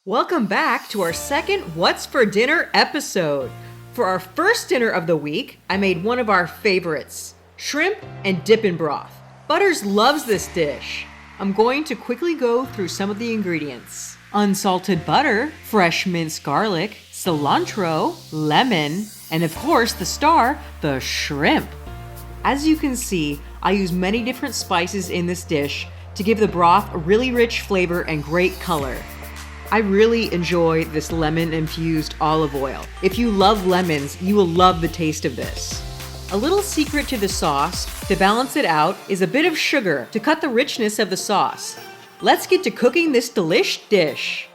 Welcome back to our second What's for Dinner episode. For our first dinner of the week, I made one of our favorites, shrimp and Dippin broth. Butters loves this dish. I'm going to quickly go through some of the ingredients. Unsalted butter, fresh minced garlic, cilantro, lemon, and of course the star, the shrimp. As you can see, I use many different spices in this dish to give the broth a really rich flavor and great color. I really enjoy this lemon-infused olive oil. If you love lemons, you will love the taste of this. A little secret to the sauce, to balance it out, is a bit of sugar to cut the richness of the sauce. Let's get to cooking this delish dish.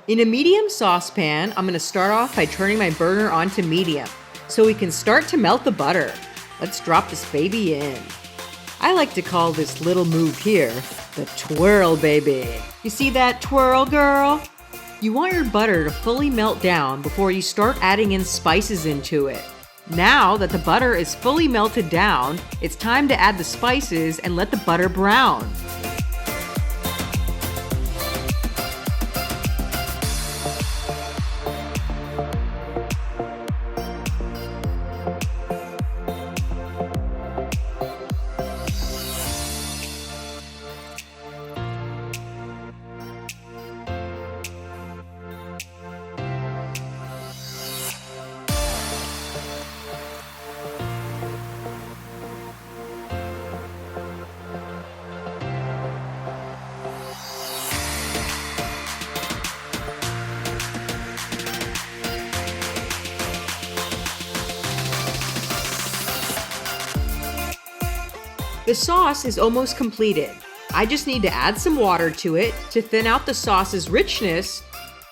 In a medium saucepan, I'm going to start off by turning my burner on to medium, so we can start to melt the butter. Let's drop this baby in. I like to call this little move here, the twirl baby. You see that twirl, girl? You want your butter to fully melt down before you start adding in spices into it. Now that the butter is fully melted down, it's time to add the spices and let the butter brown. The sauce is almost completed. I just need to add some water to it to thin out the sauce's richness.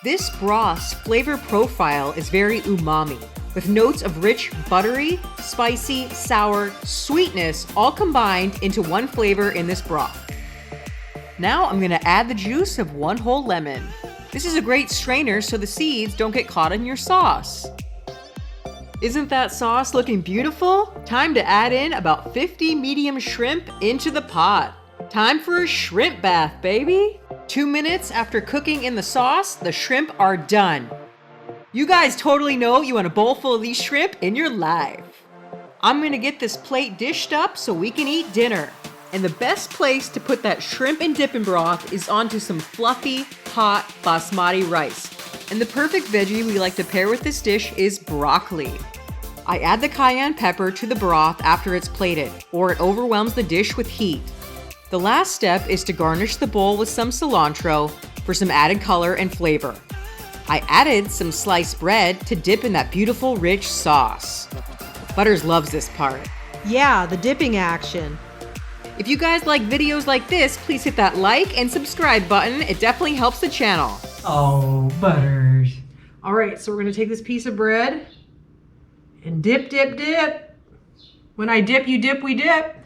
This broth's flavor profile is very umami, with notes of rich, buttery, spicy, sour, sweetness all combined into one flavor in this broth. Now I'm gonna add the juice of one whole lemon. This is a great strainer so the seeds don't get caught in your sauce. Isn't that sauce looking beautiful? Time to add in about 50 medium shrimp into the pot. Time for a shrimp bath, baby. 2 minutes after cooking in the sauce, the shrimp are done. You guys totally know you want a bowl full of these shrimp in your life. I'm gonna get this plate dished up so we can eat dinner. And the best place to put that shrimp and Dippin broth is onto some fluffy, hot basmati rice. And the perfect veggie we like to pair with this dish is broccoli. I add the cayenne pepper to the broth after it's plated, or it overwhelms the dish with heat. The last step is to garnish the bowl with some cilantro for some added color and flavor. I added some sliced bread to dip in that beautiful, rich sauce. Butters loves this part. Yeah, the dipping action. If you guys like videos like this, please hit that like and subscribe button. It definitely helps the channel. Oh, Butters. All right, so we're gonna take this piece of bread and dip, dip, dip. When I dip, you dip, we dip.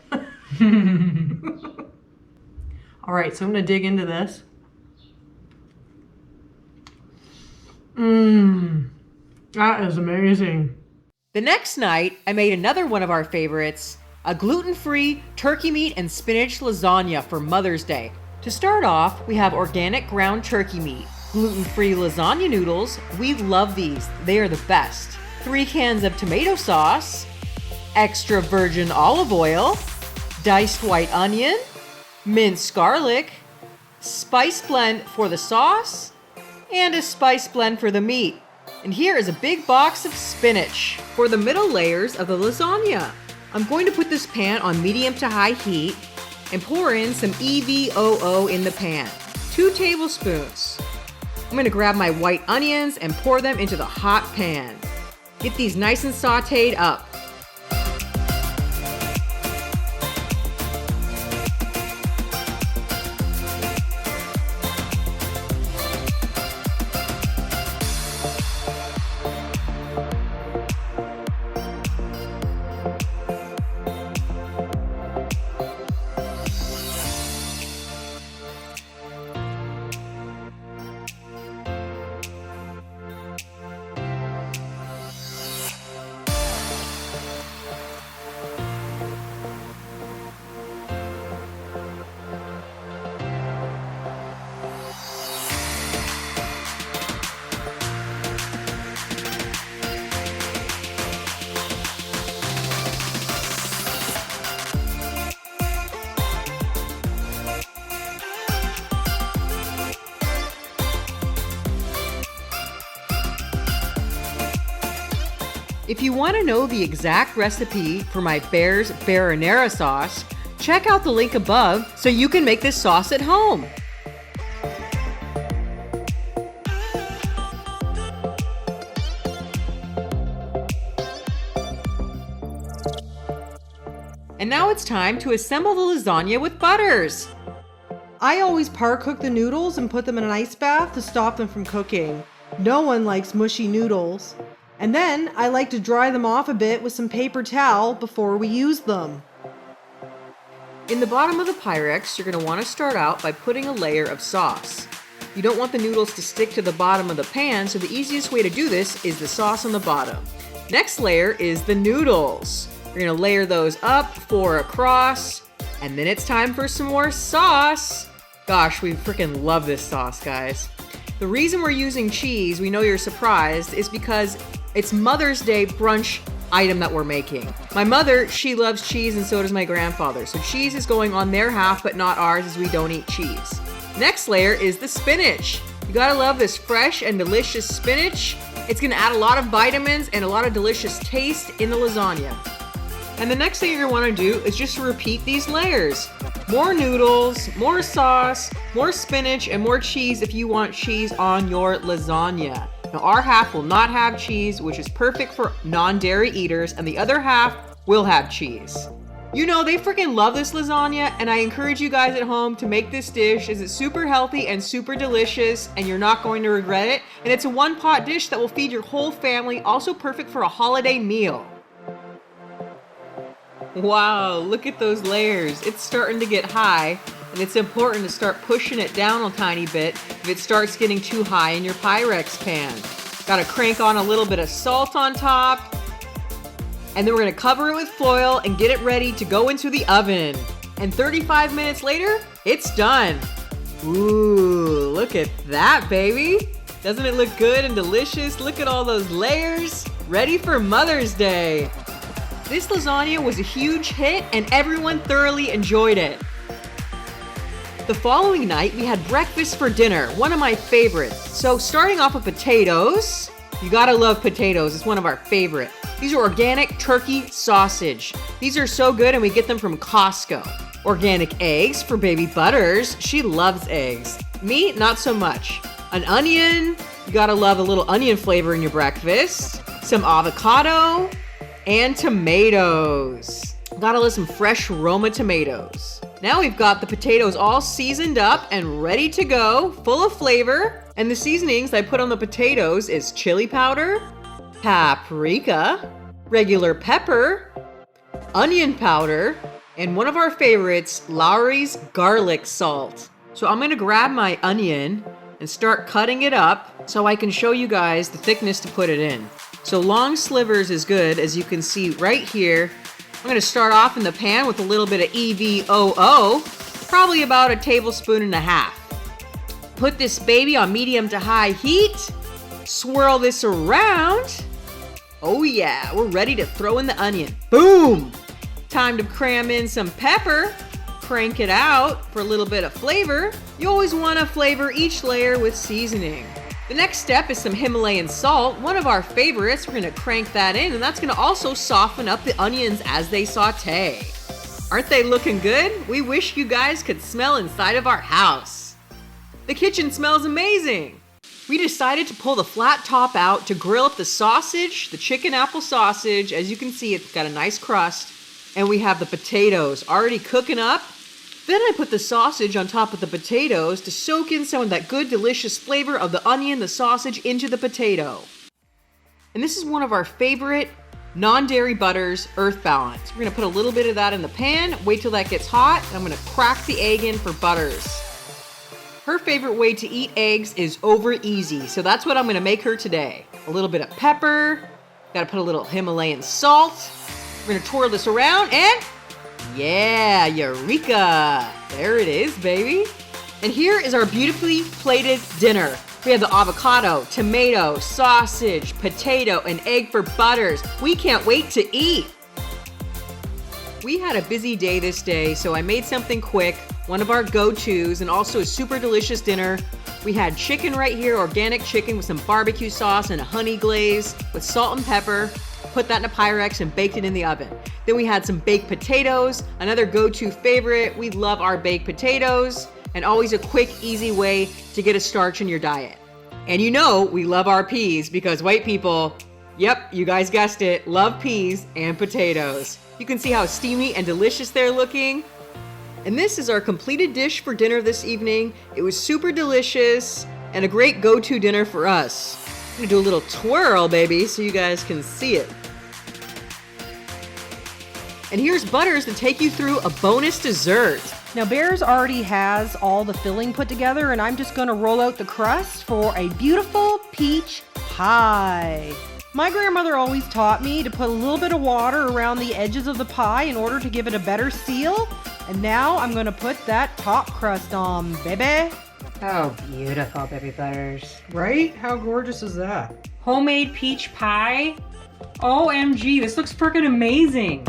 All right, so I'm gonna dig into this. That is amazing. The next night, I made another one of our favorites, a gluten-free turkey meat and spinach lasagna for Mother's Day. To start off, we have organic ground turkey meat, gluten-free lasagna noodles. We love these, they are the best. 3 cans of tomato sauce, extra virgin olive oil, diced white onion, minced garlic, spice blend for the sauce, and a spice blend for the meat. And here is a big box of spinach for the middle layers of the lasagna. I'm going to put this pan on medium to high heat and pour in some EVOO in the pan, 2 tablespoons. I'm going to grab my white onions and pour them into the hot pan. Get these nice and sauteed up. If you want to know the exact recipe for my Bear's Marinara sauce, check out the link above so you can make this sauce at home. And now it's time to assemble the lasagna with butters. I always par cook the noodles and put them in an ice bath to stop them from cooking. No one likes mushy noodles. And then I like to dry them off a bit with some paper towel before we use them. In the bottom of the Pyrex, you're going to want to start out by putting a layer of sauce. You don't want the noodles to stick to the bottom of the pan, so the easiest way to do this is the sauce on the bottom. Next layer is the noodles. You're going to layer those up 4 across, and then it's time for some more sauce. Gosh, we freaking love this sauce, guys. The reason we're using cheese, we know you're surprised, is because it's Mother's Day brunch item that we're making. My mother, she loves cheese, and so does my grandfather. So cheese is going on their half, but not ours, as we don't eat cheese. Next layer is the spinach. You gotta love this fresh and delicious spinach. It's gonna add a lot of vitamins and a lot of delicious taste in the lasagna. And the next thing you're gonna wanna do is just repeat these layers. More noodles, more sauce, more spinach, and more cheese if you want cheese on your lasagna. Now our half will not have cheese, which is perfect for non-dairy eaters, and the other half will have cheese. You know, they freaking love this lasagna, and I encourage you guys at home to make this dish, as it's super healthy and super delicious, and you're not going to regret it. And it's a one-pot dish that will feed your whole family, also perfect for a holiday meal. Wow, look at those layers. It's starting to get high, and it's important to start pushing it down a tiny bit if it starts getting too high in your Pyrex pan. Gotta crank on a little bit of salt on top, and then we're gonna cover it with foil and get it ready to go into the oven. And 35 minutes later, it's done. Ooh, look at that, baby. Doesn't it look good and delicious? Look at all those layers. Ready for Mother's Day. This lasagna was a huge hit and everyone thoroughly enjoyed it. The following night, we had breakfast for dinner, one of my favorites. So starting off with potatoes. You gotta love potatoes, it's one of our favorite. These are organic turkey sausage. These are so good and we get them from Costco. Organic eggs for baby Butters. She loves eggs. Me, not so much. An onion. You gotta love a little onion flavor in your breakfast. Some avocado. And tomatoes. Gotta love some fresh Roma tomatoes. Now we've got the potatoes all seasoned up and ready to go, full of flavor. And the seasonings I put on the potatoes is chili powder, paprika, regular pepper, onion powder, and one of our favorites, Lawry's garlic salt. So I'm gonna grab my onion and start cutting it up so I can show you guys the thickness to put it in. So long slivers is good, as you can see right here. I'm gonna start off in the pan with a little bit of EVOO, probably about 1.5 tablespoons. Put this baby on medium to high heat. Swirl this around. Oh yeah, we're ready to throw in the onion. Boom! Time to cram in some pepper. Crank it out for a little bit of flavor. You always wanna flavor each layer with seasoning. The next step is some Himalayan salt, one of our favorites. We're gonna crank that in, and that's gonna also soften up the onions as they saute. Aren't they looking good? We wish you guys could smell inside of our house. The kitchen smells amazing. We decided to pull the flat top out to grill up the sausage, the chicken apple sausage. As you can see, it's got a nice crust. And we have the potatoes already cooking up. Then I put the sausage on top of the potatoes to soak in some of that good, delicious flavor of the onion, the sausage into the potato. And this is one of our favorite non-dairy butters, Earth Balance. We're gonna put a little bit of that in the pan, wait till that gets hot, and I'm gonna crack the egg in for Butters. Her favorite way to eat eggs is over easy, so that's what I'm gonna make her today. A little bit of pepper, gotta put a little Himalayan salt. We're gonna twirl this around and yeah, eureka! There it is, baby. And here is our beautifully plated dinner. We have the avocado, tomato, sausage, potato, and egg for Butters. We can't wait to eat. We had a busy day this day, so I made something quick, one of our go-tos, and also a super delicious dinner. We had chicken right here, organic chicken with some barbecue sauce and a honey glaze with salt and pepper. put that in a Pyrex and baked it in the oven. Then we had some baked potatoes, another go-to favorite. We love our baked potatoes, and always a quick, easy way to get a starch in your diet. And you know we love our peas because white people, yep, you guys guessed it, love peas and potatoes. You can see how steamy and delicious they're looking. And this is our completed dish for dinner this evening. It was super delicious and a great go-to dinner for us. I'm gonna do a little twirl, baby, so you guys can see it. And here's Butters to take you through a bonus dessert. Now Bears already has all the filling put together, and I'm just gonna roll out the crust for a beautiful peach pie. My grandmother always taught me to put a little bit of water around the edges of the pie in order to give it a better seal. And now I'm gonna put that top crust on, baby. Oh, beautiful, baby Butters. Right? How gorgeous is that? Homemade peach pie? OMG, this looks freaking amazing.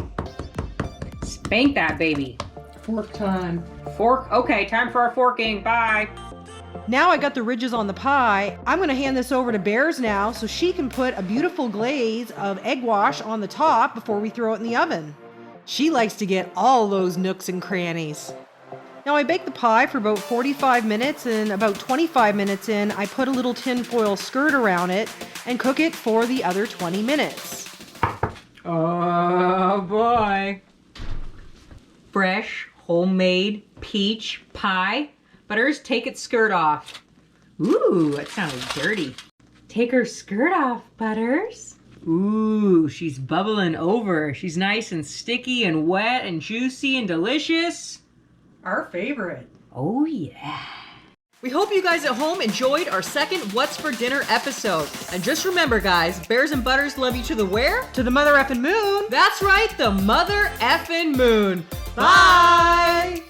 Spank that baby. Fork time. Fork, okay, time for our forking, bye. Now I got the ridges on the pie. I'm gonna hand this over to Bears now so she can put a beautiful glaze of egg wash on the top before we throw it in the oven. She likes to get all those nooks and crannies. Now I baked the pie for about 45 minutes, and about 25 minutes in, I put a little tin foil skirt around it and cook it for the other 20 minutes. Oh boy. Fresh, homemade peach pie. Butters, take its skirt off. Ooh, that sounded dirty. Take her skirt off, Butters. Ooh, she's bubbling over. She's nice and sticky and wet and juicy and delicious. Our favorite. Oh yeah. We hope you guys at home enjoyed our second What's for Dinner episode. And just remember, guys, Bears and Butters love you to the where? To the mother effing moon. That's right, the mother effing moon. Bye!